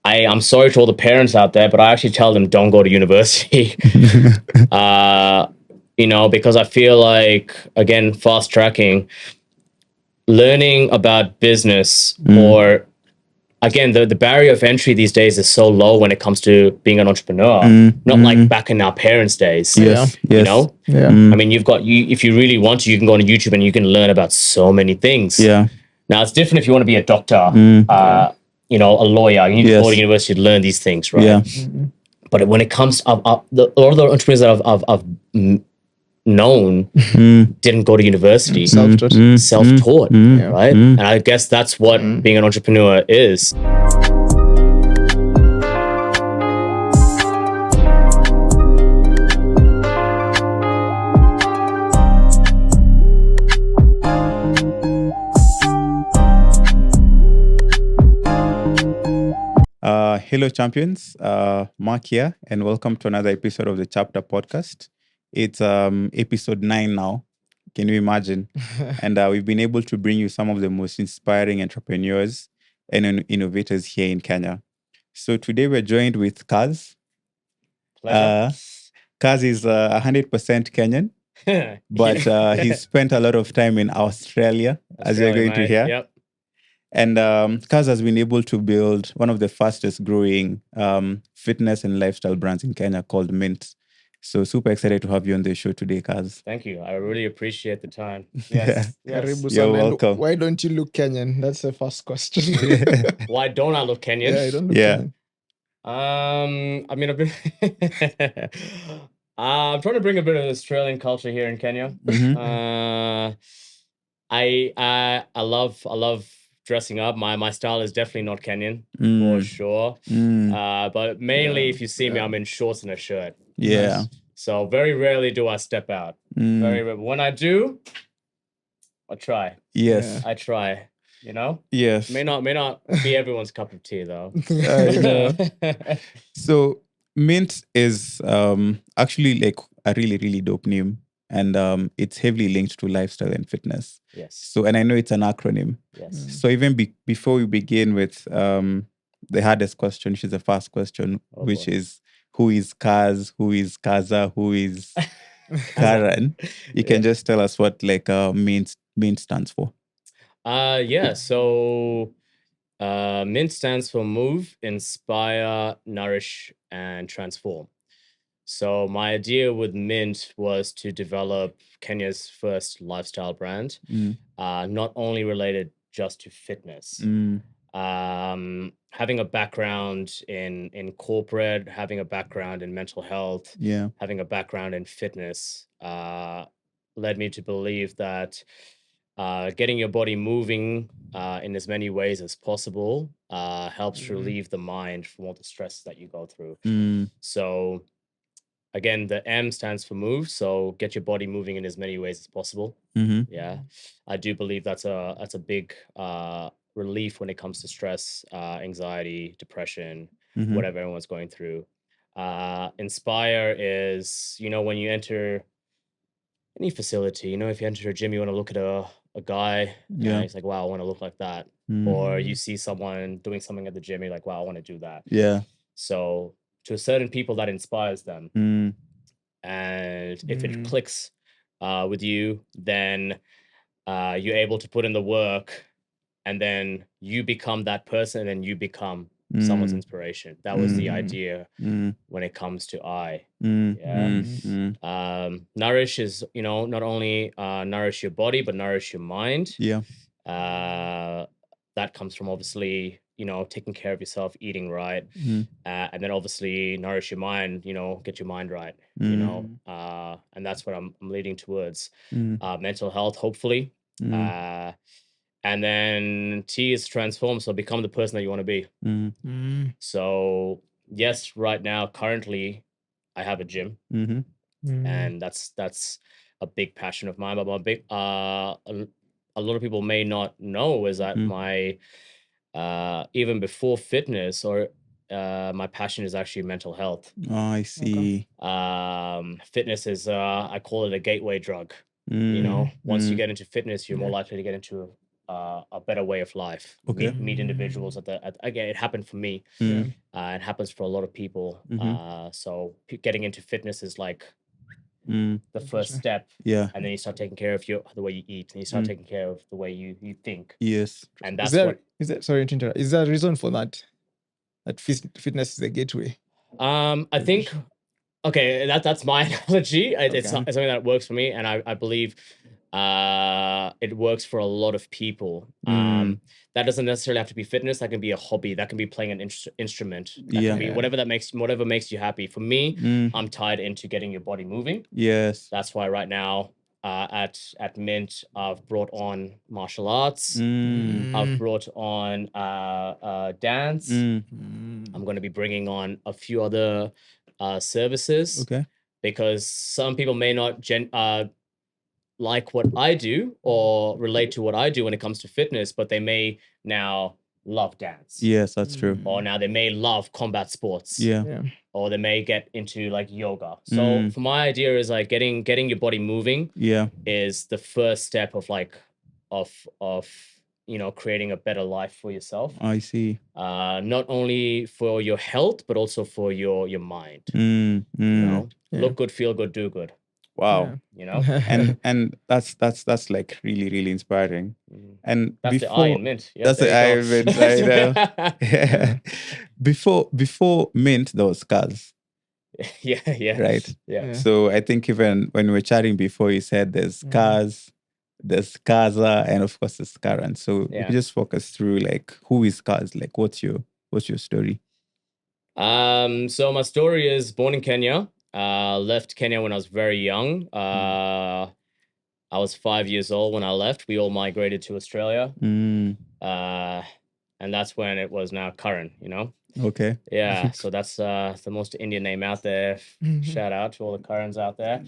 I'm sorry to all the parents out there, but I actually tell them don't go to university. Because I feel like, again, fast tracking, learning about business or again, the barrier of entry these days is so low when it comes to being an entrepreneur. Not like back in our parents' days. Yes. You know? Yeah. I mean, if you really want to, you can go on YouTube and you can learn about so many things. Yeah. Now, it's different if you want to be a doctor, a lawyer. You need to go to university to learn these things, right? Yeah. But when it comes to all the entrepreneurs that I've known didn't go to university. Self-taught, right? And I guess that's what being an entrepreneur is. Hello, champions. Mark here, and welcome to another episode of the Chpter podcast. It's episode 9 now. Can you imagine? And we've been able to bring you some of the most inspiring entrepreneurs and innovators here in Kenya. So today we're joined with Kaz. Kaz is 100% Kenyan, but he's spent a lot of time in Australia, as you're going to hear. Yep. And Kaz has been able to build one of the fastest growing fitness and lifestyle brands in Kenya called M.I.N.T. So super excited to have you on the show today, Kaz. Thank you. I really appreciate the time. Yes. You're welcome. Why don't you look Kenyan? That's the first question. Why don't I look Kenyan? Yeah, I don't look Kenyan. I mean, I've been I'm trying to bring a bit of Australian culture here in Kenya. I love dressing up. My style is definitely not Kenyan for sure. But mainly, if you see me, I'm in shorts and a shirt. Yeah. So very rarely do I step out. Very rarely. When I do, I try. Yes. I try. You know. Yes. May not be everyone's cup of tea though. So M.I.N.T is actually like a really, really dope name. And it's heavily linked to lifestyle and fitness. Yes. So, and I know it's an acronym. Yes. So even before we begin with the hardest question, which is the first question, which is who is Kaz, who is Kaza, who is Karen? You can just tell us what like M.I.N.T stands for. So M.I.N.T stands for Move, Inspire, Nourish, and Transform. So my idea with M.I.N.T was to develop Kenya's first lifestyle brand, not only related just to fitness. Having a background in corporate, having a background in mental health, having a background in fitness, led me to believe that getting your body moving in as many ways as possible helps relieve the mind from all the stress that you go through. So again, the M stands for move, so get your body moving in as many ways as possible. Yeah, I do believe that's a big relief when it comes to stress, anxiety, depression, whatever everyone's going through. Inspire is, when you enter any facility, if you enter a gym, you want to look at a guy, he's like, wow, I want to look like that. Or you see someone doing something at the gym, you're like, wow, I want to do that. Yeah. So to certain people, that inspires them. And if it clicks with you, then you're able to put in the work, and then you become that person, and you become someone's inspiration. That was the idea when it comes to I. Nourish is, not only nourish your body, but nourish your mind. Yeah. That comes from obviously, taking care of yourself, eating right, and then obviously nourish your mind, get your mind right, and that's what I'm leading towards. Mental health, hopefully. And then T is transform, so become the person that you want to be. So yes, right now, currently, I have a gym, and that's a big passion of mine. But my big, a lot of people may not know is that my even before fitness or my passion is actually mental health. Oh, I see. Fitness is I call it a gateway drug. Once you get into fitness, you're more likely to get into a better way of life. Okay. Meet individuals again, it happened for me. It happens for a lot of people. So getting into fitness is like the first step. Yeah. And then you start taking care of the way you eat, and you start taking care of the way you think. Yes. And that's sorry to interrupt. Is there a reason for that? That fitness is the gateway? I think, okay, that's my analogy. It's something that works for me, and I believe it works for a lot of people. That doesn't necessarily have to be fitness. That can be a hobby. That can be playing an instrument. That can be whatever makes you happy. For me, I'm tied into getting your body moving. Yes. That's why right now at M.I.N.T, I've brought on martial arts. I've brought on dance. I'm going to be bringing on a few other services. Okay. Because some people may not like what I do or relate to what I do when it comes to fitness, but they may now love dance. Yes, that's true. Or now they may love combat sports. Yeah. Or they may get into like yoga. So for my idea is like getting your body moving. Is the first step of like of creating a better life for yourself. I see. Not only for your health, but also for your mind. You know, look good, feel good, do good. Wow. You know, and that's like really, really inspiring. And that's before the M.I.N.T. Yeah, that's the M.I.N.T. I know. Yeah. Before M.I.N.T, there was Kaz. Yeah. Right. Yeah. So I think even when we were chatting before, you said there's Kaz, there's Kaza, and of course there's Karan. So you could just walk us through like who is Kaz? Like what's your story? So my story is born in Kenya. Left Kenya when I was very young. I was 5 years old when I left. We all migrated to Australia. And that's when it was now Karan, you know? Okay. Yeah, so that's the most Indian name out there. Shout out to all the Karans out there.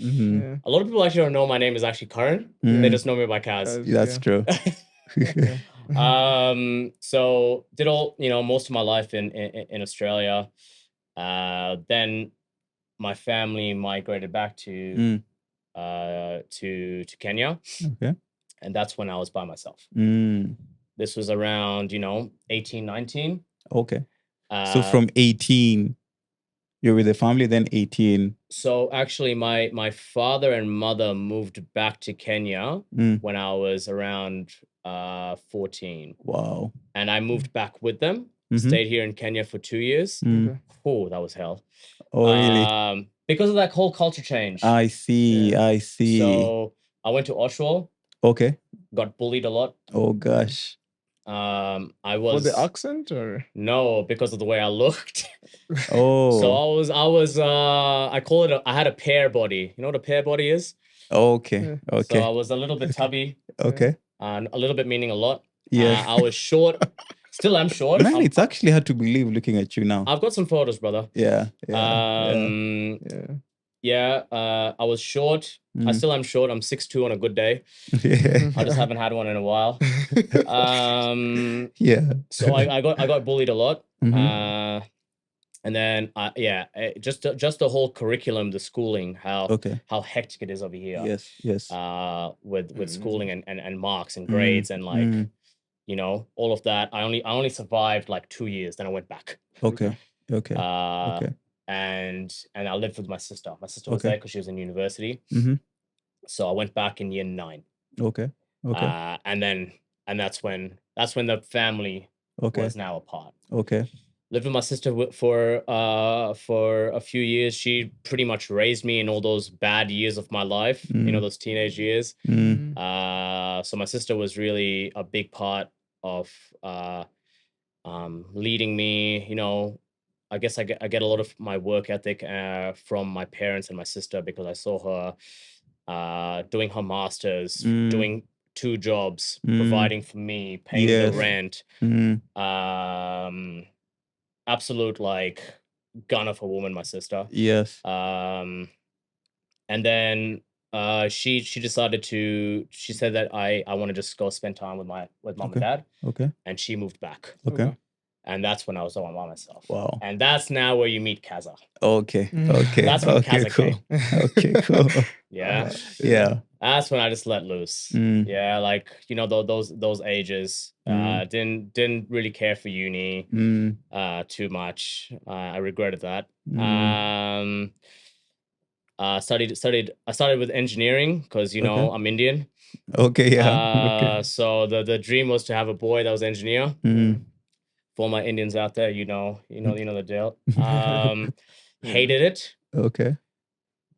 A lot of people actually don't know my name is actually Karan. They just know me by Kaz. That's true. So did all, most of my life in Australia. Then my family migrated back to Kenya. Okay. And that's when I was by myself. This was around, 18, 19. Okay. So from 18, you're with the family, then 18. So actually my father and mother moved back to Kenya when I was around 14. Wow. And I moved back with them, stayed here in Kenya for 2 years. Oh, that was hell. Oh, really? Because of that whole culture change. I see. I see. So I went to Oshawa. Okay. Got bullied a lot. Oh, gosh. I was for the accent or no, because of the way I looked. Oh, so I was I call it I had a pear body. You know what a pear body is? Okay. Okay. So I was a little bit tubby. Okay. And a little bit meaning a lot. Yeah. I was short. Still am short. Man, it's actually hard to believe looking at you now. I've got some photos, brother. Yeah. I was short. I still am short. I'm 6'2" on a good day. I just haven't had one in a while. So I got bullied a lot. And then just the whole curriculum, the schooling, how hectic it is over here. Yes. With schooling and marks and grades and like all of that. I only survived like 2 years. Then I went back. Okay. And I lived with my sister. My sister was there because she was in university. So I went back in year 9. Okay. And that's when the family was now apart. Okay. Lived with my sister for a few years. She pretty much raised me in all those bad years of my life. Those teenage years. So my sister was really a big part of leading me. I guess I get a lot of my work ethic from my parents and my sister, because I saw her doing her masters, doing 2 jobs, providing for me, paying the rent. Absolute like gun of a woman, my sister. Yes. And then she decided she said that I want to just go spend time with mom and dad. Okay. And she moved back. Okay. And that's when I was all by myself. Wow. And that's now where you meet Kaza. Okay. Okay. That's when okay. Kaza Cool. came. Okay. Cool. Yeah. Yeah. That's when I just let loose. Yeah, like, you know, those ages. Didn't really care for uni too much. I regretted that. I started with engineering because, you know, I'm Indian. Okay. Yeah. Okay. So the dream was to have a boy that was engineer. For my Indians out there, you know the deal. Hated it. Okay.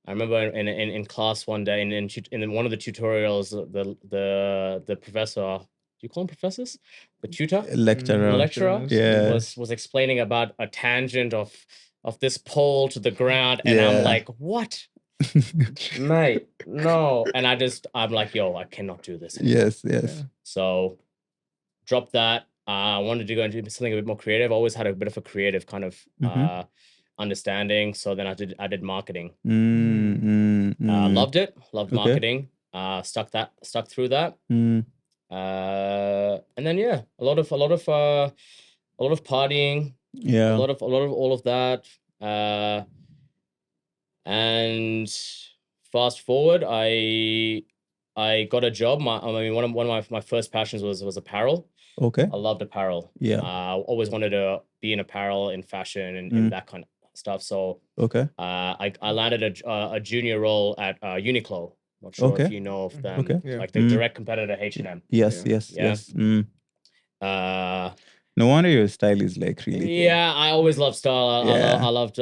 I remember in class one day, in one of the tutorials, the professor, do you call them professors? The tutor, Lecturer. the lecturer, Yeah. was explaining about a tangent of this pole to the ground, and I'm like, what, mate? No, and I'm like, yo, I cannot do this anymore. Yes. So, dropped that. I wanted to go into something a bit more creative. I always had a bit of a creative kind of understanding. So then I did marketing. Loved it. Loved marketing. Stuck through that. And then a lot of partying. Yeah. A lot of all of that. And fast forward, I got a job. One of my first passions was apparel. Okay. I loved apparel. Yeah. I always wanted to be in apparel, in fashion, and that kind of stuff. So okay. I landed a junior role at Uniqlo. Not sure if you know of them. Okay. Like the direct competitor H&M. Yes. No wonder your style is like really cool. Yeah, I always loved style. I loved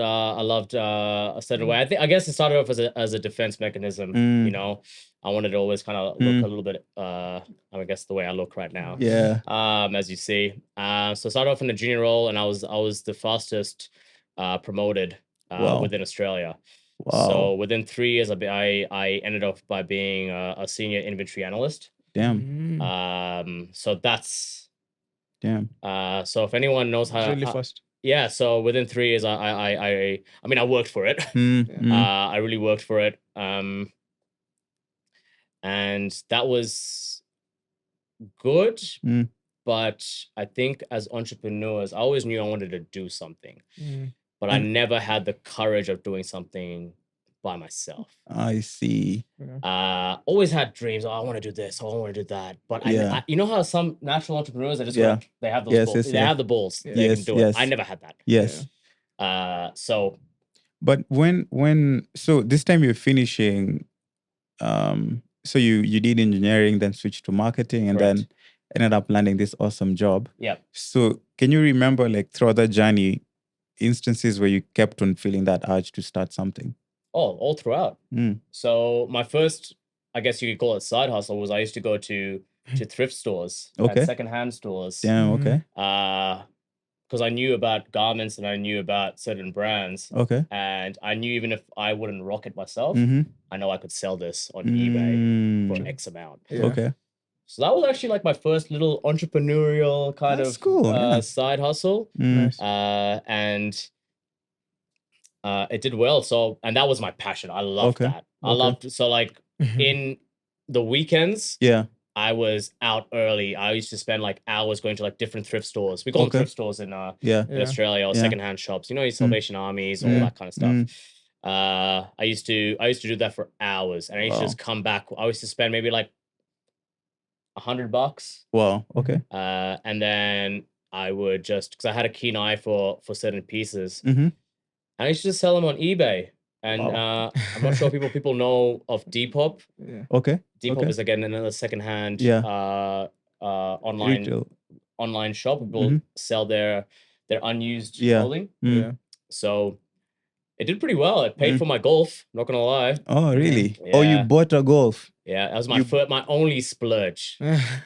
a certain way. I guess it started off as a defense mechanism. You know, I wanted to always kind of look a little bit. I guess the way I look right now. Yeah. As you see. So I started off in a junior role, and I was the fastest promoted within Australia. Wow. So within 3 years, I ended up by being a senior inventory analyst. Damn. So that's. Damn. So if anyone knows how, really fast. Yeah. So within 3 years, I mean, I worked for it. I really worked for it. And that was good. But I think as entrepreneurs, I always knew I wanted to do something, but I never had the courage of doing something by myself. I see. Always had dreams. Oh, I want to do this. Oh, I want to do that. But I you know how some natural entrepreneurs are just they have those balls. They have the balls. They can do it. I never had that. Yes. So. But so this time you're finishing. So you did engineering, then switched to marketing, and then ended up landing this awesome job. Yeah. So can you remember, like, throughout that journey, instances where you kept on feeling that urge to start something? Oh, all throughout. So my first, I guess you could call it side hustle, was I used to go to thrift stores and secondhand stores. Damn, okay. Because I knew about garments and I knew about certain brands. Okay. And I knew even if I wouldn't rock it myself, I know I could sell this on eBay for X amount. Yeah. Okay. So that was actually like my first little entrepreneurial kind of side hustle. Nice. And it did well. So, and that was my passion. I loved that. I loved, so like in the weekends, I was out early. I used to spend like hours going to like different thrift stores. We call them thrift stores in Australia, or secondhand shops. You know, your Salvation Armies, all that kind of stuff. I used to do that for hours, and I used to just come back. I used to spend maybe like $100. Wow. Okay. And then I would just, because I had a keen eye for certain pieces, I used to just sell them on eBay. And I'm not sure if people know of Depop. Okay. Depop is again another secondhand online shop. People sell their unused clothing. So it did pretty well. It paid for my golf, not gonna lie. Oh, really? Oh, you bought a golf? Yeah, that was my only splurge.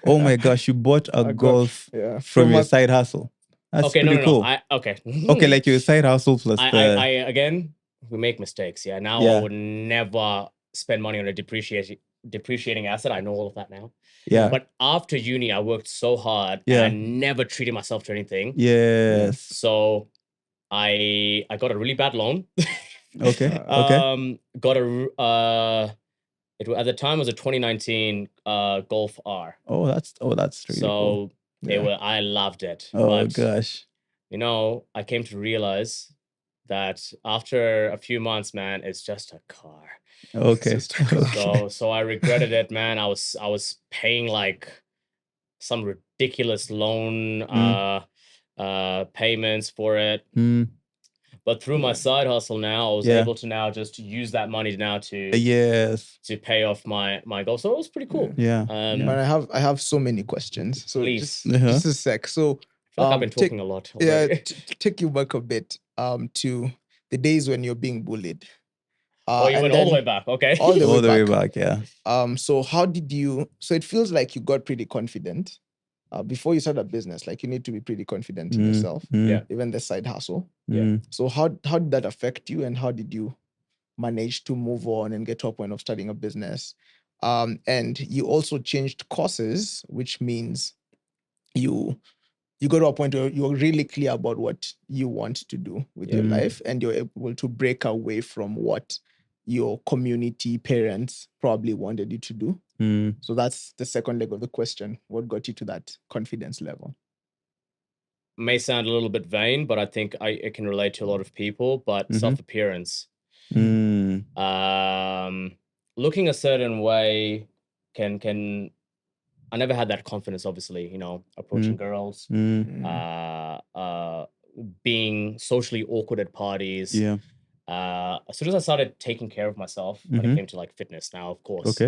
Oh my gosh, you bought a golf from your side hustle. That's pretty cool. Okay, like your side hustle plus I again, we make mistakes. Yeah, now I would never spend money on a depreciating asset. I know all of that now. Yeah. But after uni, I worked so hard and I never treated myself to anything. Yes. So I got a really bad loan. Okay. Got at the time it was a 2019 Golf R. Oh, that's really cool. I loved it. Oh gosh. I came to realize that after a few months, man, it's just a car. Okay. Just a car. So I regretted it, man. I was paying like some ridiculous loan payments for it. But through my side hustle now, I was able to now just use that money now to pay off my goal. So it was pretty cool. Yeah. But I have so many questions. So Please. just a sec. So I feel like I've been talking a lot already. take you back a bit to the days when you're being bullied. Oh, you and went all the then way back. Okay. all the All the way back. back, yeah. So how did you? So it feels like you got pretty confident before you start a business. Like you need to be pretty confident in yourself. Yeah. Even the side hustle. Yeah. So how did that affect you, and how did you manage to move on and get to a point of starting a business? And you also changed courses, which means you got to a point where you're really clear about what you want to do with your life, and you're able to break away from what your community parents probably wanted you to do. So that's the second leg of the question. What got you to that confidence level? May sound a little bit vain, but I think it can relate to a lot of people. But self-appearance, looking a certain way can. I never had that confidence, obviously, approaching girls, being socially awkward at parties. Yeah. As soon as I started taking care of myself when it came to like fitness, now, of course,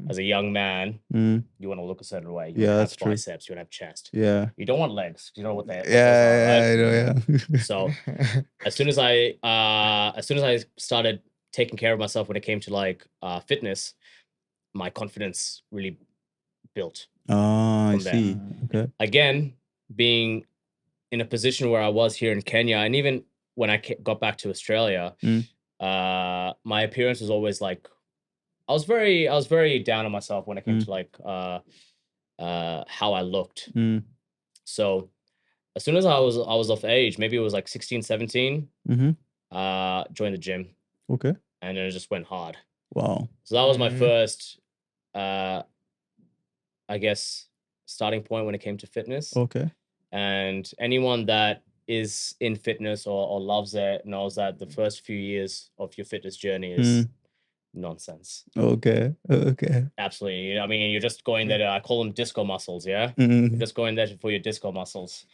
as a young man, you want to look a certain way. You want to have biceps, you want to have chest. Yeah. You don't want legs. You know what those are, right? Yeah, I know, yeah. So as soon as I started taking care of myself when it came to like fitness, my confidence really built. I see. Okay. Again, being in a position where I was here in Kenya, and even when I got back to Australia, my appearance was always like, I was very down on myself when it came to like how I looked. So as soon as I was of age, maybe it was like 16, 17, joined the gym. Okay. And then it just went hard. Wow. So that was my first, I guess, starting point when it came to fitness. Okay. And anyone that is in fitness or loves it knows that the first few years of your fitness journey is nonsense. Okay. Absolutely. I mean, you're just going there. I call them disco muscles. Yeah. You're just going there for your disco muscles.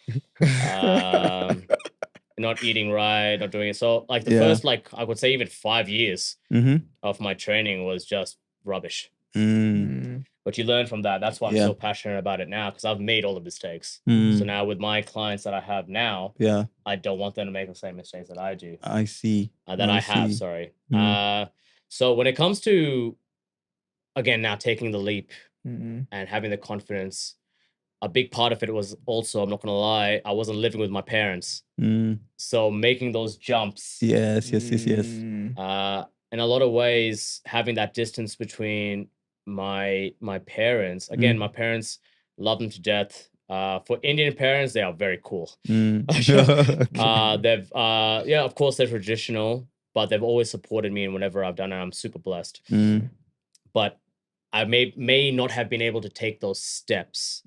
Not eating right, not doing it. So like the first, like I would say even 5 years of my training was just rubbish. But you learn from that. That's why I'm so passionate about it now, because I've made all the mistakes. So now with my clients that I have now, I don't want them to make the same mistakes that I do. I see. I have, sorry. So when it comes to, again, now taking the leap and having the confidence, a big part of it was also, I'm not going to lie, I wasn't living with my parents. So making those jumps. Yes. In a lot of ways, having that distance between my parents. Again, my parents love them to death. For Indian parents, they are very cool. They've of course they're traditional, but they've always supported me in whatever I've done, and I'm super blessed. But I may not have been able to take those steps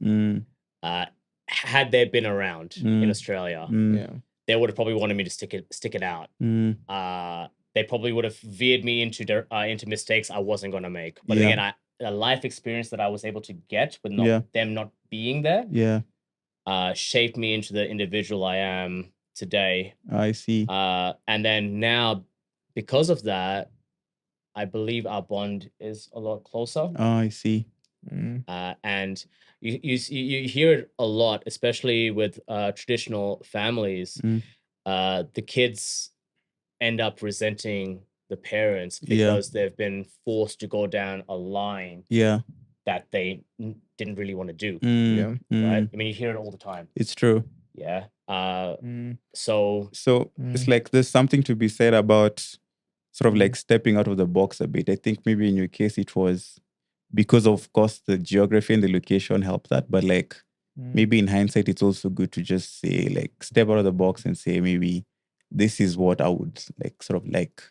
had they been around in Australia. They would have probably wanted me to stick it out. They probably would have veered me into mistakes I wasn't going to make. But again, the life experience that I was able to get with them not being there, shaped me into the individual I am today. I see. And then now, because of that, I believe our bond is a lot closer. I see. And you hear it a lot, especially with traditional families. The kids end up resenting the parents because they've been forced to go down a line that they didn't really want to do. Right? I mean, you hear it all the time. It's true. Yeah. So it's like there's something to be said about sort of like stepping out of the box a bit. I think maybe in your case it was because of course the geography and the location helped that, but like maybe in hindsight it's also good to just say like step out of the box and say maybe this is what I would like sort of like.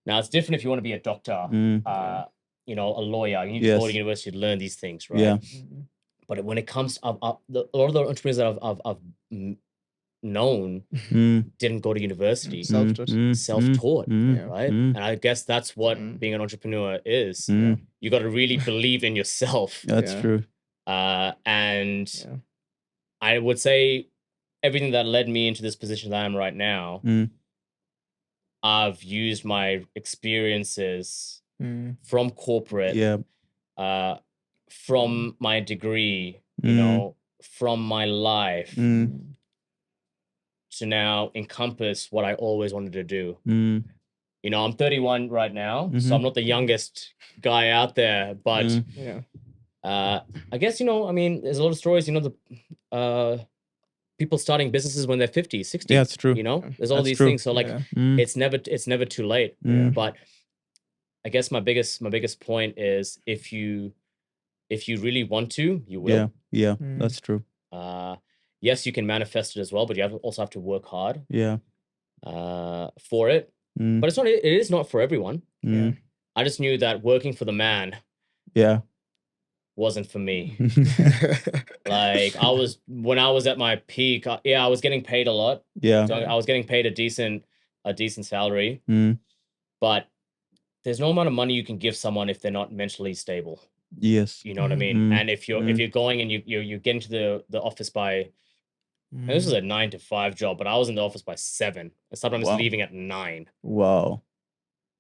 Now it's different if you want to be a doctor, a lawyer. You need to go to university to learn these things, right? But when it comes to a lot of the entrepreneurs that I've known didn't go to university. Self-taught, right? And I guess that's what being an entrepreneur is. You got to really believe in yourself. That's true. And I would say everything that led me into this position that I am right now, I've used my experiences from corporate, from my degree, you know, from my life to now encompass what I always wanted to do. You know, I'm 31 right now, so I'm not the youngest guy out there, but I guess, you know, I mean, there's a lot of stories, you know, the people starting businesses when they're 50, 60. Yeah, it's true. You know, there's all these things. So like, it's never too late. But I guess my biggest point is if you really want to, you will. Yeah, that's true. Yes, you can manifest it as well, but you also have to work hard. For it. But it is not for everyone. I just knew that working for the man wasn't for me. Like when I was at my peak, I was getting paid a lot. So I was getting paid a decent salary. But there's no amount of money you can give someone if they're not mentally stable. Yes. You know what I mean? And if you're going and you get into the office by and this was a 9 to 5 job, but I was in the office by 7. And sometimes leaving at 9. Wow.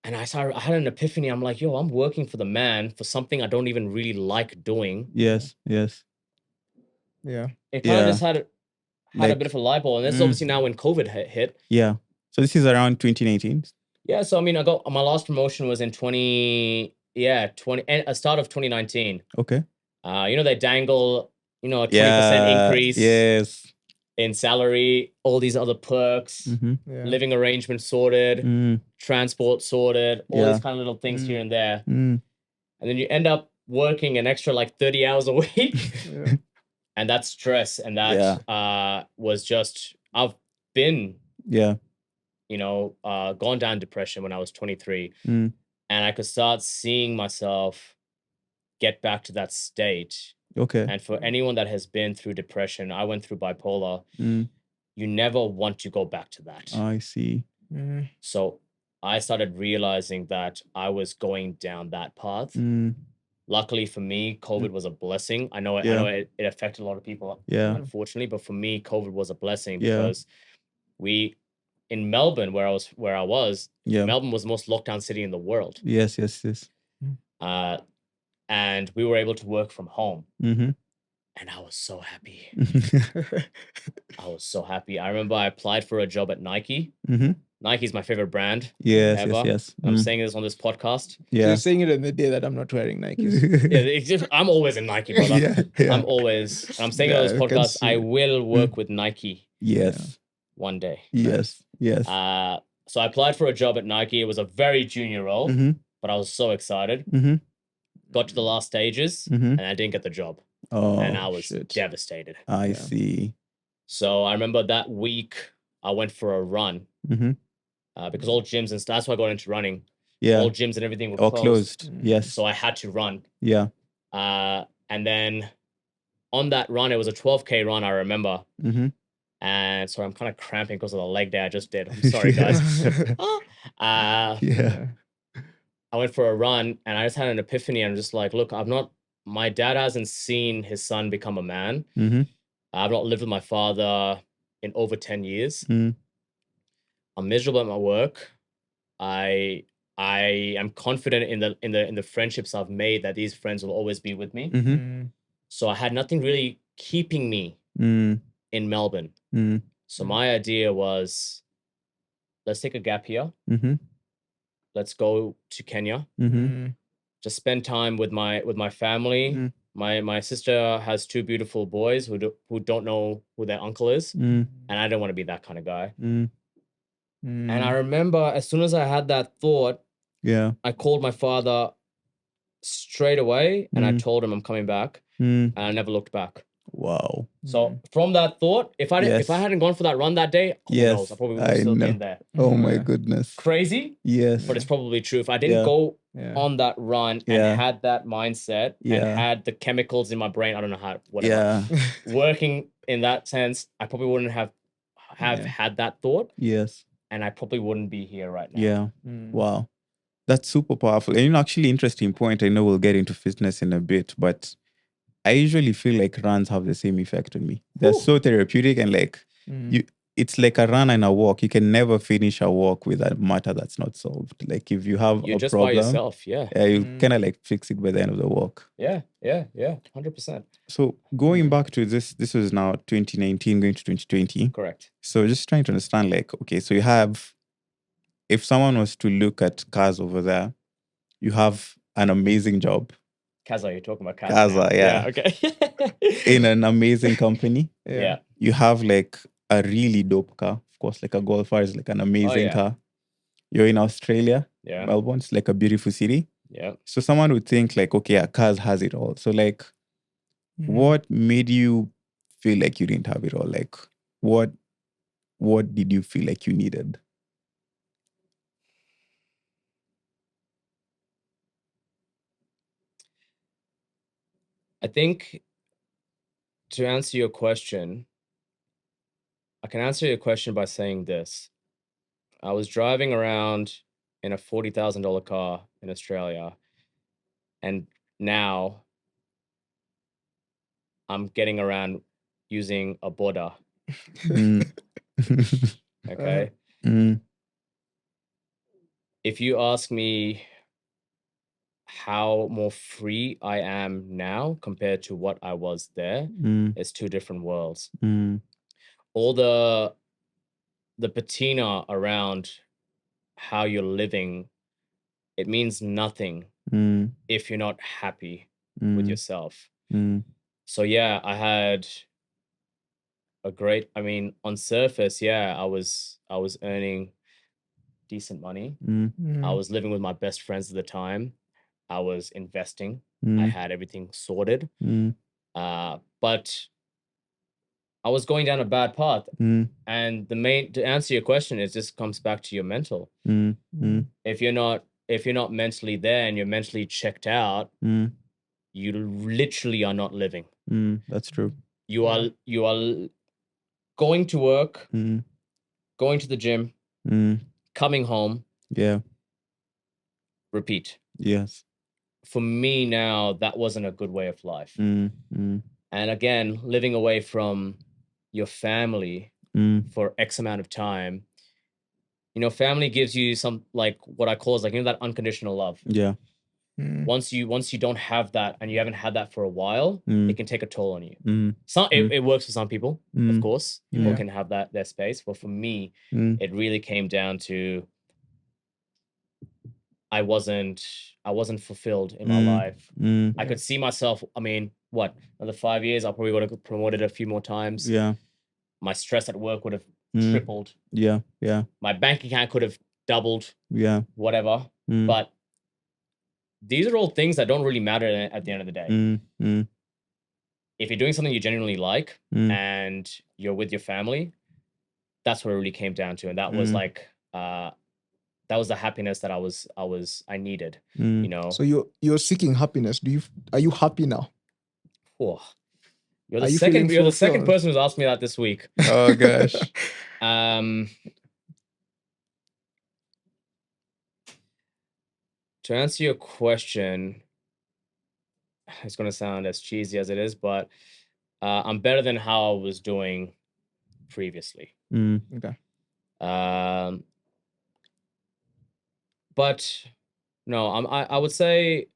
And I had an epiphany. I'm like, yo, I'm working for the man for something I don't even really like doing. Yes. It kind of just had a bit of a light bulb. And this is obviously now when COVID hit. Yeah. So this is around 2019. Yeah. So I mean, I got my last promotion was in start of 2019. Okay. You know, they dangle, you know, a 20% increase in salary, all these other perks, living arrangements sorted, transport sorted, all these kind of little things here and there. And then you end up working an extra like 30 hours a week. And that's stress. And that was just, I've been, you know, gone down depression when I was 23. And I could start seeing myself get back to that state. Okay. And for anyone that has been through depression, I went through bipolar. You never want to go back to that. I see. So I started realizing that I was going down that path. Luckily for me, COVID was a blessing. I know it affected a lot of people, unfortunately, but for me, COVID was a blessing because in Melbourne, where I was, Melbourne was the most locked down city in the world. Yes. And we were able to work from home. And I was so happy. I was so happy. I remember I applied for a job at Nike. Nike is my favorite brand ever. Yes. I'm saying this on this podcast. You're saying it on the day that I'm not wearing Nikes. I'm always in Nike, brother. I'm saying it on this podcast. I will work with Nike. Yes. One day. Yes. So I applied for a job at Nike. It was a very junior role, but I was so excited. Got to the last stages and I didn't get the job. Oh, and I was devastated. I see. So I remember that week I went for a run because all gyms and stuff, that's why I got into running. All gyms and everything were all closed. Yes. So I had to run. And then on that run, it was a 12K run, I remember. And so I'm kind of cramping because of the leg day I just did. I'm sorry, guys. I went for a run and I just had an epiphany. I'm just like, look, my dad hasn't seen his son become a man. I've not lived with my father in over 10 years. I'm miserable at my work. I am confident in the friendships I've made that these friends will always be with me. So I had nothing really keeping me in Melbourne. So my idea was, let's take a gap here. Let's go to Kenya. Just spend time with my family. My sister has 2 beautiful boys who don't know who their uncle is, and I don't want to be that kind of guy. And I remember as soon as I had that thought, I called my father straight away and I told him I'm coming back, and I never looked back. Wow. So from that thought, if I hadn't gone for that run that day, who knows? I probably would have still been there. Oh my goodness. Crazy? Yes. But it's probably true. If I didn't go on that run and had that mindset and had the chemicals in my brain, I don't know how, whatever, working in that sense, I probably wouldn't have have had that thought. Yes. And I probably wouldn't be here right now. Yeah. Wow. That's super powerful. And actually interesting point. I know we'll get into fitness in a bit, but I usually feel like runs have the same effect on me. They're so therapeutic and like it's like a run and a walk. You can never finish a walk with a matter that's not solved. Like if you have You're a just problem, by yourself, yeah. You kind of like fix it by the end of the walk. Yeah, 100%. So going back to this was now 2019 going to 2020. Correct. So just trying to understand, like, okay, so you have, if someone was to look at Kaz over there, you have an amazing job. Kaza, you're talking about Kaza. Kaza, yeah. Okay. In an amazing company. Yeah. You have like a really dope car. Of course, like a Golfer is like an amazing car. You're in Australia, Melbourne. It's like a beautiful city. Yeah. So someone would think like, okay, Kaz has it all. So like, what made you feel like you didn't have it all? Like, what did you feel like you needed? I think to answer your question, I can answer your question by saying this. I was driving around in a $40,000 car in Australia, and now I'm getting around using a border. Okay. If you ask me how more free I am now compared to what I was there, it's two different worlds. All the patina around how you're living, it means nothing if you're not happy with yourself. So yeah, I had a great, I mean, on surface, yeah, I was earning decent money. I was living with my best friends at the time. I was investing. I had everything sorted. But I was going down a bad path. And to answer your question, it just comes back to your mental. If you're not mentally there and you're mentally checked out, you literally are not living. That's true. You are going to work, going to the gym, coming home. Yeah. Repeat. Yes. For me now, that wasn't a good way of life. And again, living away from your family for X amount of time, family gives you some, like, what I call is, like, that unconditional love. Yeah. Once you don't have that and you haven't had that for a while, it can take a toll on you. It works for some people, of course. People can have their space. But for me, it really came down to I wasn't fulfilled in my life. I could see myself, I mean, what, another 5 years, I'll probably would have promoted a few more times. Yeah. My stress at work would have tripled. Yeah. Yeah. My bank account could have doubled. Yeah. Whatever. But these are all things that don't really matter at the end of the day. If you're doing something you genuinely like and you're with your family, that's what it really came down to. And that was like, that was the happiness that I needed, So you're seeking happiness. Are you happy now? Oh, you're the second person who's asked me that this week. Oh gosh. To answer your question, it's going to sound as cheesy as it is, but I'm better than how I was doing previously. Okay. But no, I would say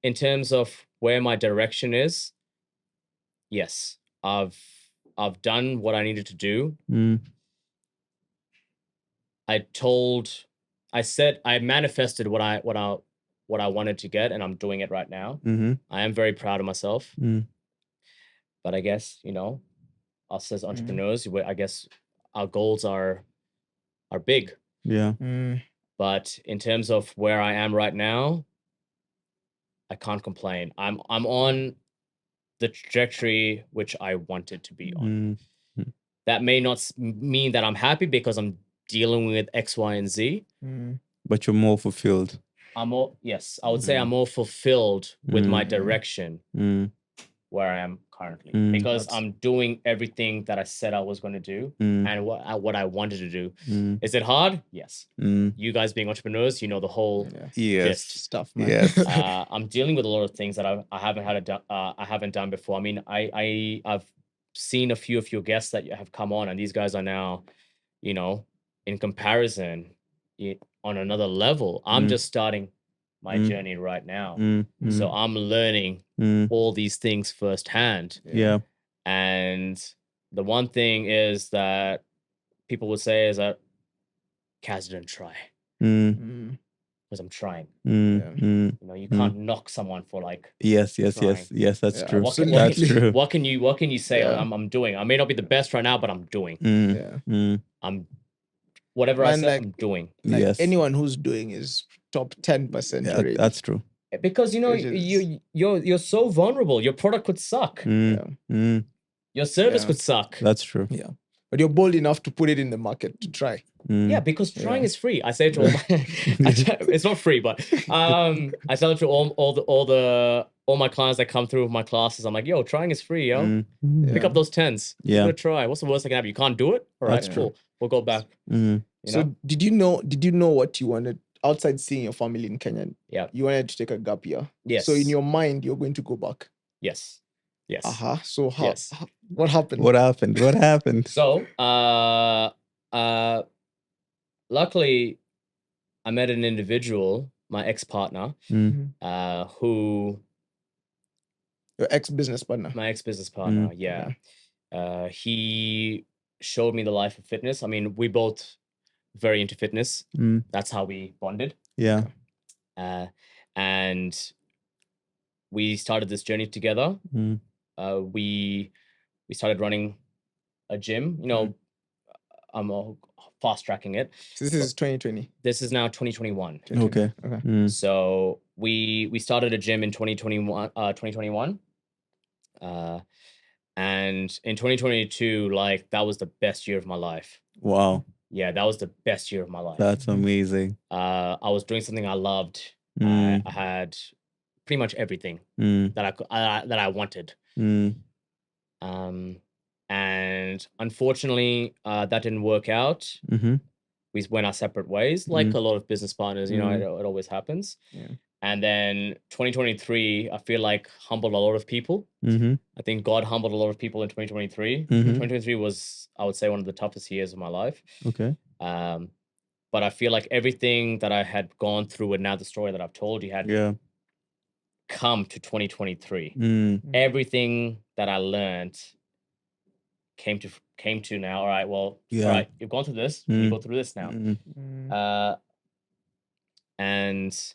in terms of where my direction is, yes, I've done what I needed to do. I manifested what I wanted to get, and I'm doing it right now. I am very proud of myself. But I guess, us as entrepreneurs, I guess our goals are big. Yeah. But in terms of where I am right now, I can't complain. I'm on the trajectory which I wanted to be on. That may not mean that I'm happy because I'm dealing with X, Y, and Z. But you're more fulfilled. Yes, I would say I'm more fulfilled with my direction where I am currently Mm. because That's- I'm doing everything that I said I was going to do and what I wanted to do. Mm. Is it hard? Yes. Mm. You guys being entrepreneurs, you know the whole Yeah. Yes. gist. Stuff, man. Yes. I'm dealing with a lot of things that I haven't done before. I mean, I've seen a few of your guests that have come on, and these guys are now, you know, in comparison, on another level. I'm Mm. just starting my Mm. journey right now, Mm. Mm. so I'm learning Mm. all these things firsthand. Yeah. And the one thing is that people would say is that Kaz didn't try Mm. Mm. because I'm trying. Mm. Yeah. Mm. You know, you Mm. can't knock someone for like Yes. Yes. trying. Yes. Yes. That's Yeah, true. absolutely. That's true. What can you say? Yeah. I'm doing. I may not be the best right now, but I'm doing. Mm. Yeah. Mm. I'm whatever I Man, said, like- I'm doing. Like Yes. anyone who's doing is top 10% Yeah, already. that's true. Because you know Which is- you're so vulnerable. Your product could suck. Mm. Yeah. Mm. Your service Yeah. could suck. That's true. Yeah. But you're bold enough to put it in the market to try. Mm. Yeah, because trying Yeah. is free. I say it to all my, it's not free, but I tell it to all my clients that come through my classes. I'm like, yo, trying is free, yo. Mm. Mm. Pick Yeah. up those 10s. Yeah. Give it a try. What's the worst that can happen? You can't do it? All right, That's cool. We'll go back. Mm. You So know? did you know what you wanted outside seeing your family in Kenya? Yeah. You wanted to take a gap year. Yes. So in your mind, you're going to go back. Yes. Yes. So how? Yes. What happened? What happened? What happened? So, luckily, I met an individual, my ex-partner, Mm. who Your ex-business partner. my ex-business partner, Mm. yeah. He showed me the life of fitness. I mean, we both very into fitness. Mm. That's how we bonded. Yeah. And we started this journey together. Mm. We started running a gym. You know, I'm fast tracking it. So this is 2020. This is now 2021. Okay. Okay. Mm. So we started a gym in 2021. And in 2022, like that was the best year of my life. Wow. Yeah, that was the best year of my life. That's amazing. I was doing something I loved. Mm. I had pretty much everything Mm. that I wanted. Mm. And unfortunately, that didn't work out. Mm-hmm. We went our separate ways, like a lot of business partners. You know, it always happens. Yeah. And then 2023, I feel like humbled a lot of people. Mm-hmm. I think God humbled a lot of people in 2023. Mhm. 2023 was, I would say, one of the toughest years of my life. Okay. But I feel like everything that I had gone through and now the story that I've told you had Yeah. come to 2023. Mm. Everything that I learned came to now. All right, well, Yeah. all right, you've gone through this. You go through this now. Mm. And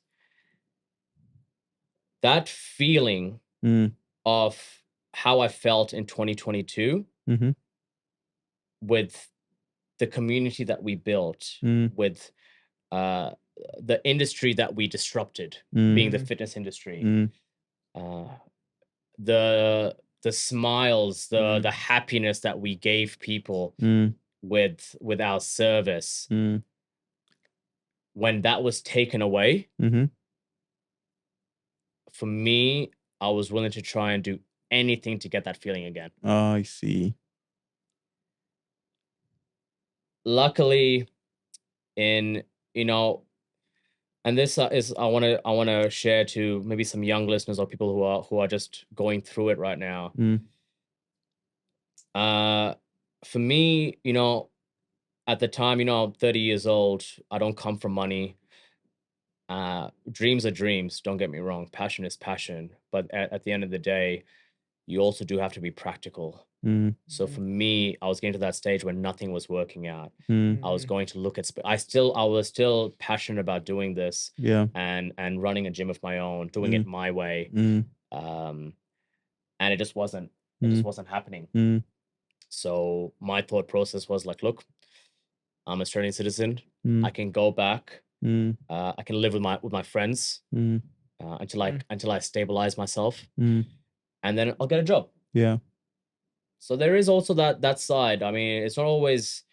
that feeling Mm. of how I felt in 2022 Mm-hmm. with the community that we built, Mm. with the industry that we disrupted, Mm. being the fitness industry, Mm. the smiles, the happiness that we gave people Mm. with our service, Mm. when that was taken away, Mm-hmm. for me, I was willing to try and do anything to get that feeling again. Oh, I see. Luckily, and this is I want to share to maybe some young listeners or people who are just going through it right now. Mm. For me, at the time, I'm 30 years old. I don't come from money. Dreams are dreams. Don't get me wrong. Passion is passion. But at the end of the day, you also do have to be practical. Mm. So for me, I was getting to that stage where nothing was working out. Mm. I was going to look at. I was still passionate about doing this. Yeah. And running a gym of my own, doing it my way. Mm. And it just wasn't. It just wasn't happening. Mm. So my thought process was like, look, I'm a Australian citizen. Mm. I can go back. Mm. I can live with my friends Mm. until I stabilize myself, Mm. and then I'll get a job. Yeah. So there is also that side. I mean, it's not always,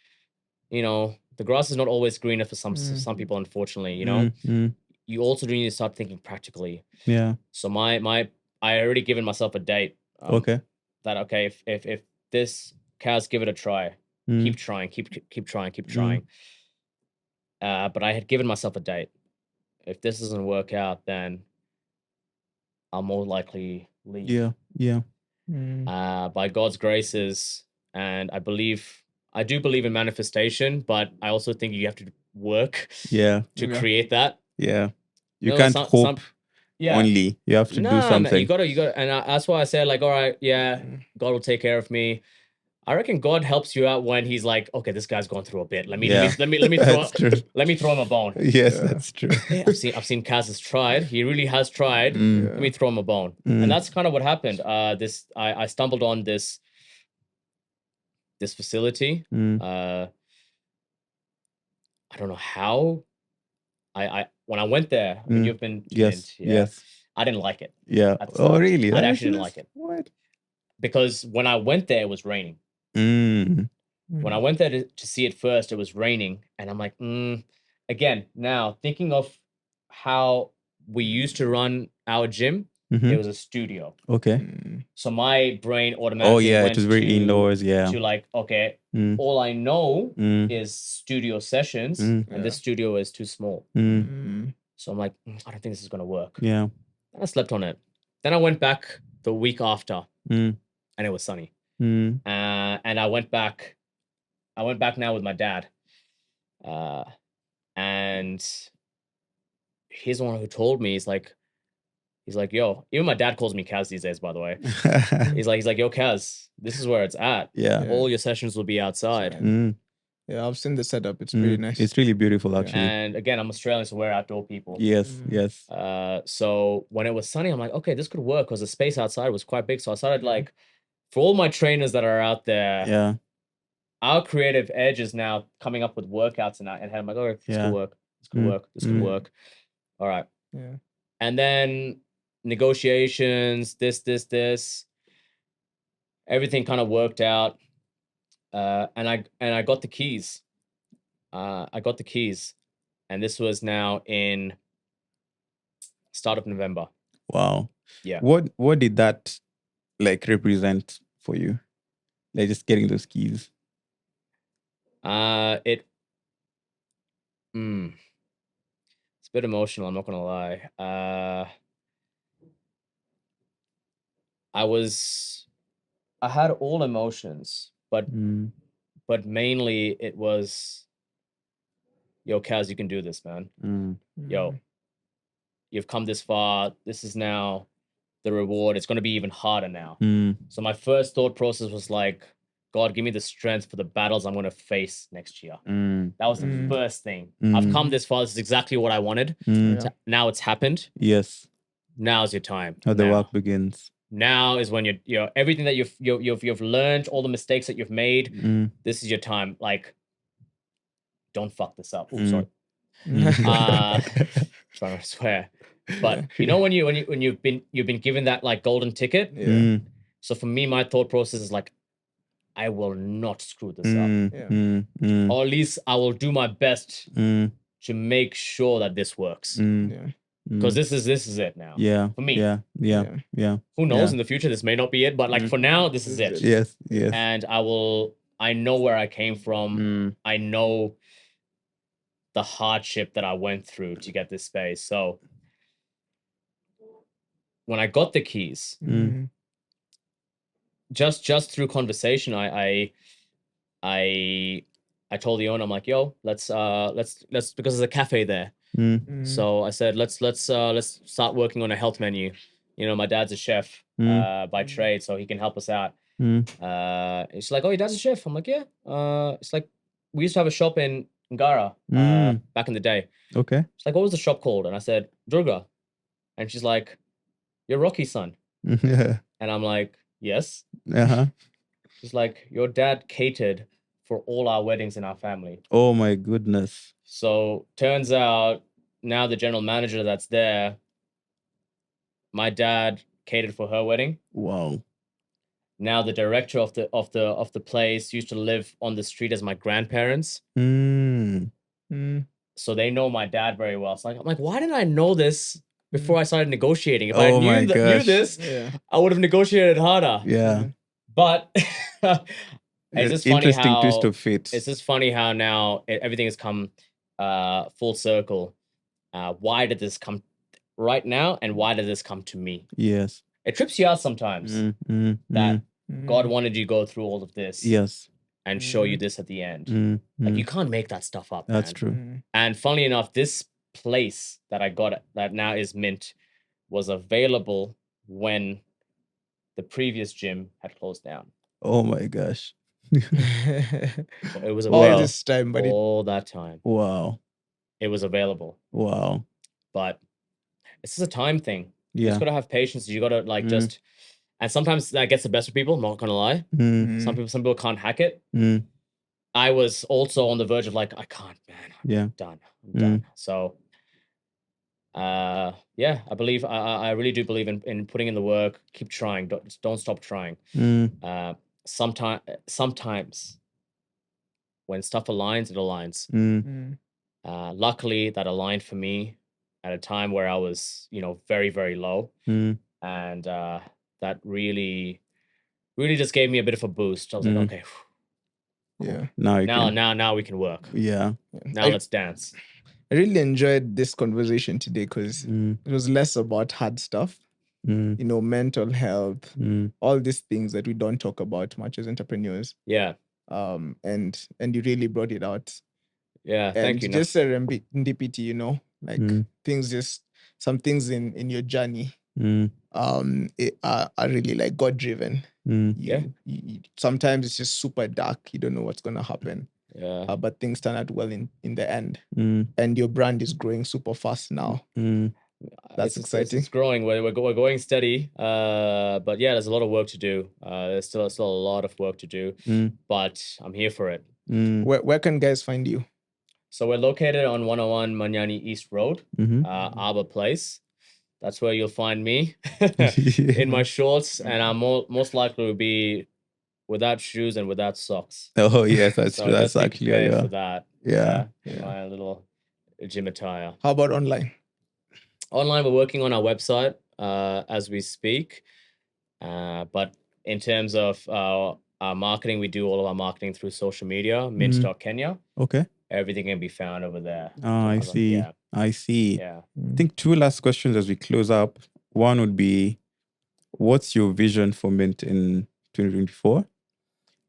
the grass is not always greener for some people. Unfortunately, Mm. you also do need to start thinking practically. Yeah. So I already given myself a date. Okay. that okay, if this Kaz, give it a try. Keep trying, keep trying. But I had given myself a date. If this doesn't work out, then I'll more likely leave. Yeah. By God's graces, and I do believe in manifestation, but I also think you have to work to create that. Yeah. You can't hope only. You have to do something. Man, you gotta, and that's why I said, like, all right, God will take care of me. I reckon God helps you out when He's like, okay, this guy's going through a bit. Let me throw him a bone. Yes, that's true. Hey, I've seen Kaz has tried. He really has tried. Let me throw him a bone. And that's kind of what happened. I stumbled on this facility. I don't know how. I when I went there, I mean, you've been to Yes. Mint, Yes. I didn't like it. Yeah. Oh, really? I actually didn't like it. What? Because when I went there, it was raining. When I went there to see it first, it was raining, and I'm like, again, now thinking of how we used to run our gym, it was a studio. Okay. So my brain automatically went it was very indoors. Yeah. to like, okay, all I know is studio sessions, and this studio is too small. So I'm like, I don't think this is gonna work. Yeah. And I slept on it. Then I went back the week after, and it was sunny. And I went back now with my dad. And he's the one who told me, he's like, yo, even my dad calls me Kaz these days, by the way. he's like, yo, Kaz, this is where it's at. Yeah. All your sessions will be outside. Yeah, I've seen the setup. It's really nice. It's really beautiful, actually. And again, I'm Australian, so we're outdoor people. Yes. Yes. So when it was sunny, I'm like, okay, this could work because the space outside was quite big. So I started like, for all my trainers that are out there, our creative edge is now coming up with workouts, and I'm like, oh, this could work. This could work. This could work. All right. Yeah. And then negotiations, this, everything kind of worked out. And I got the keys. And this was now in start of November. Wow. Yeah. What did that like represent for you? Like just getting those keys. It's a bit emotional, I'm not gonna lie. I had all emotions, but mainly it was, yo, Kaz, you can do this, man. Yo, you've come this far. This is now the reward. It's going to be even harder now. So my first thought process was like, God, give me the strength for the battles I'm going to face next year. That was the first thing. I've come this far. This is exactly what I wanted. Now it's happened. Yes. Now's your time. How the work begins. Now is when you're everything that you've learned, all the mistakes that you've made. This is your time. Like, don't fuck this up. Oh, sorry. Trying to swear, but you know when you've been given that like golden ticket. So for me, my thought process is like, I will not screw this up. Or at least I will do my best to make sure that this works. Because this is it now. Yeah. For me. Yeah. Who knows in the future this may not be it, but like for now this is it. Yes. And I know where I came from. I know the hardship that I went through to get this space. So when I got the keys, just through conversation, I told the owner, I'm like, yo, let's because there's a cafe there. So I said, let's start working on a health menu. You know, my dad's a chef by trade, so he can help us out. It's like, oh, your dad's a chef. I'm like, yeah. It's like, we used to have a shop in Ngara back in the day. Okay. She's like, what was the shop called? And I said, Durga. And she's like, you're Rocky's son. And I'm like, yes. She's like, your dad catered for all our weddings in our family. Oh my goodness. So turns out now the general manager that's there, my dad catered for her wedding. Wow. Now the director of the place used to live on the street as my grandparents. So they know my dad very well. So I'm like, why didn't I know this before I started negotiating? If I knew this, I would have negotiated harder. Yeah. But it's just funny Interesting how twist of fate. it's just funny how now everything has come full circle. Why did this come right now, and why did this come to me? Yes. It trips you out sometimes that God wanted you to go through all of this. Yes. And show you this at the end. Like you can't make that stuff up. That's man. true. And funnily enough, this place that I got that now is Mint was available when the previous gym had closed down. Oh my gosh. So it was all available this time, but all that time. Wow. It was available. Wow. But it's just a time thing. You Yeah. just gotta have patience. You gotta like just, and sometimes that gets the best of people. I'm not gonna lie. Some people can't hack it. I was also on the verge of like, I can't, man. I'm done. I'm done. So, yeah, I believe I really do believe in putting in the work. Keep trying. Don't stop trying. Sometimes when stuff aligns, it aligns. Luckily, that aligned for me at a time where I was, very, very low, and that really just gave me a bit of a boost. I was like, okay. Yeah. Now we can work. Yeah. Now let's dance. I really enjoyed this conversation today because it was less about hard stuff, mental health, all these things that we don't talk about much as entrepreneurs. Yeah. And you really brought it out. Yeah. And thank you. Just serendipity, like some things in your journey, are really like God driven. Sometimes it's just super dark. You don't know what's gonna happen. Yeah. But things turn out well in the end. And your brand is growing super fast now. That's exciting. It's growing. We're going steady. But yeah, there's a lot of work to do. There's still a lot of work to do. But I'm here for it. Where can guys find you? So we're located on 101 Manyani East Road, Arbor Place. That's where you'll find me in my shorts, and I'm most likely to be without shoes and without socks. Oh yes, that's true. That's just be actually prepared for that. Yeah. My little gym attire. How about online? Online, we're working on our website as we speak. But in terms of our marketing, we do all of our marketing through social media, M.I.N.T Kenya. Okay. Everything can be found over there. Oh, I see. Yeah. I see. Yeah. I think 2 last questions as we close up. One would be, what's your vision for Mint in 2024?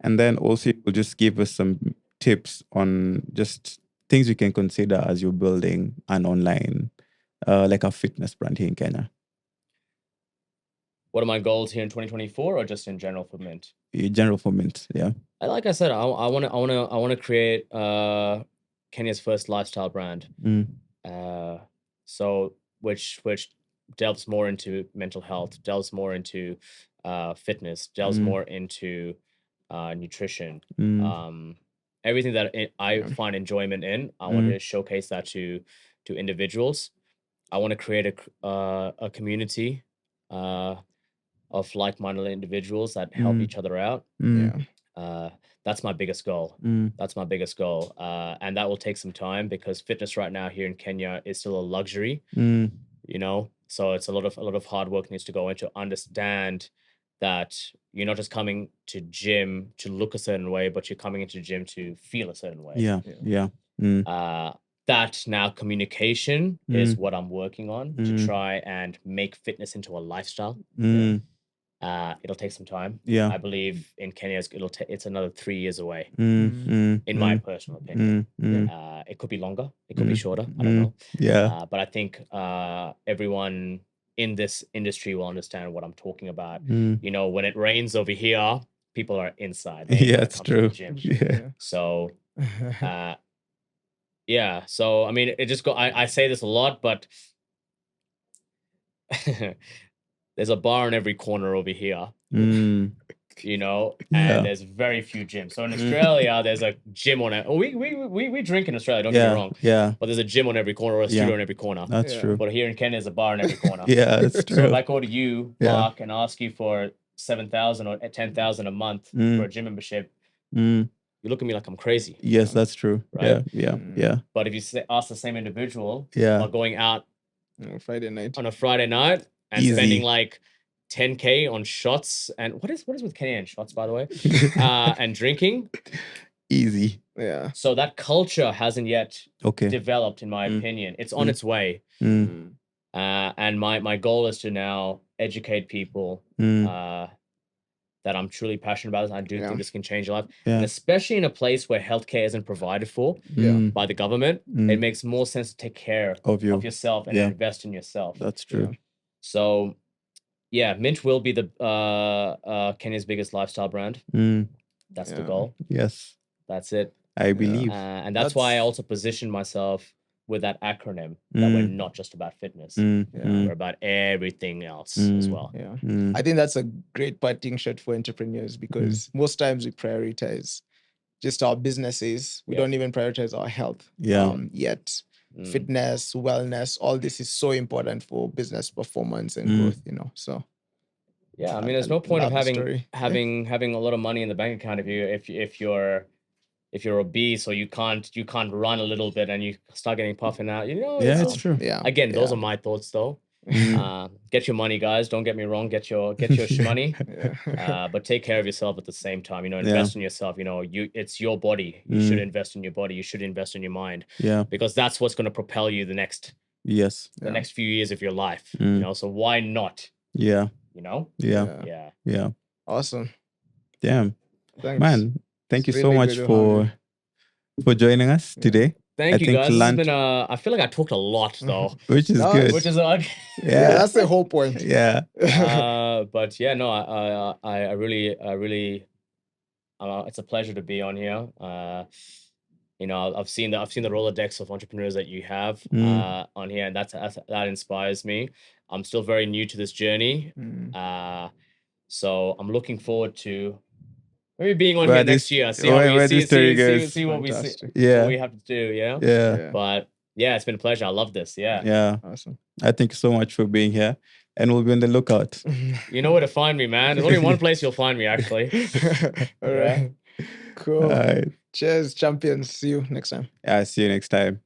And then also you'll just give us some tips on just things you can consider as you're building an online, like a fitness brand here in Kenya. What are my goals here in 2024, or just in general for Mint? General for Mint, yeah. Like I said, I want to create Kenya's first lifestyle brand. So which delves more into mental health, delves more into fitness, delves more into nutrition. Everything that I find enjoyment in, I want to showcase that to individuals. I want to create a community of like-minded individuals that help each other out. That's my biggest goal. That's my biggest goal. And that will take some time because fitness right now here in Kenya is still a luxury, so it's a lot of hard work needs to go into understand that you're not just coming to gym to look a certain way, but you're coming into gym to feel a certain way. That now communication is what I'm working on to try and make fitness into a lifestyle. It'll take some time. I believe in Kenya it's another 3 years away. In my personal opinion. It could be longer, it could be shorter. I don't know. But I think everyone in this industry will understand what I'm talking about. When it rains over here, people are inside. It's true. So so I mean, I say this a lot, but there's a bar in every corner over here. And there's very few gyms. So in Australia, there's a gym on it. We drink in Australia, don't get me wrong. But there's a gym on every corner or a studio on every corner. That's true. But here in Kenya, there's a bar in every corner. It's true. So if I go to you, Mark, and ask you for 7,000 or 10,000 a month for a gym membership, you look at me like I'm crazy. Yes, that's true. Right? Yeah. But if you ask the same individual about going out on a Friday night and spending like 10K on shots and what is with Kenyan shots, by the way, and drinking. Easy. Yeah. So that culture hasn't yet Okay. developed, in my opinion. It's on its way. Mm. And my goal is to now educate people that I'm truly passionate about this. I do think this can change your life. And especially in a place where healthcare isn't provided for by the government, it makes more sense to take care of yourself and invest in yourself. That's true. Yeah. So yeah, Mint will be the Kenya's biggest lifestyle brand. That's the goal. Yes. That's it. I believe. And that's why I also positioned myself with that acronym that we're not just about fitness. We're about everything else as well. Yeah. I think that's a great parting shot for entrepreneurs because most times we prioritize just our businesses. We don't even prioritize our health. Yet fitness, wellness, all this is so important for business performance and growth, you know. So yeah, I mean, there's no point of having a lot of money in the bank account if you're obese or you can't run a little bit and you start getting puffing out, you know. It's true. Yeah. Again, those are my thoughts though. Get your money, guys. Don't get me wrong. Get your money. But take care of yourself at the same time. You know, invest in yourself. You know, it's your body. You should invest in your body. You should invest in your mind. Yeah. Because that's what's going to propel you the next few years of your life. You know, so why not? Yeah. You know? Yeah. Awesome. Damn. Thanks. Man, thank you so really much good to have for joining us today. Thank you, guys. This has been I feel like I talked a lot though. Which is good. Which is yeah, that's the whole point. Yeah. But yeah, no, I really it's a pleasure to be on here. You know, I've seen the Rolodex of entrepreneurs that you have on here, and that inspires me. I'm still very new to this journey. So I'm looking forward to maybe being on here next year. See what we have to do. Yeah. But yeah, it's been a pleasure. I love this. Yeah. Yeah. Awesome. I thank you so much for being here. And we'll be on the lookout. You know where to find me, man. There's only one place you'll find me, actually. All right. Cool. All right. Cheers, champions. See you next time. Yeah, see you next time.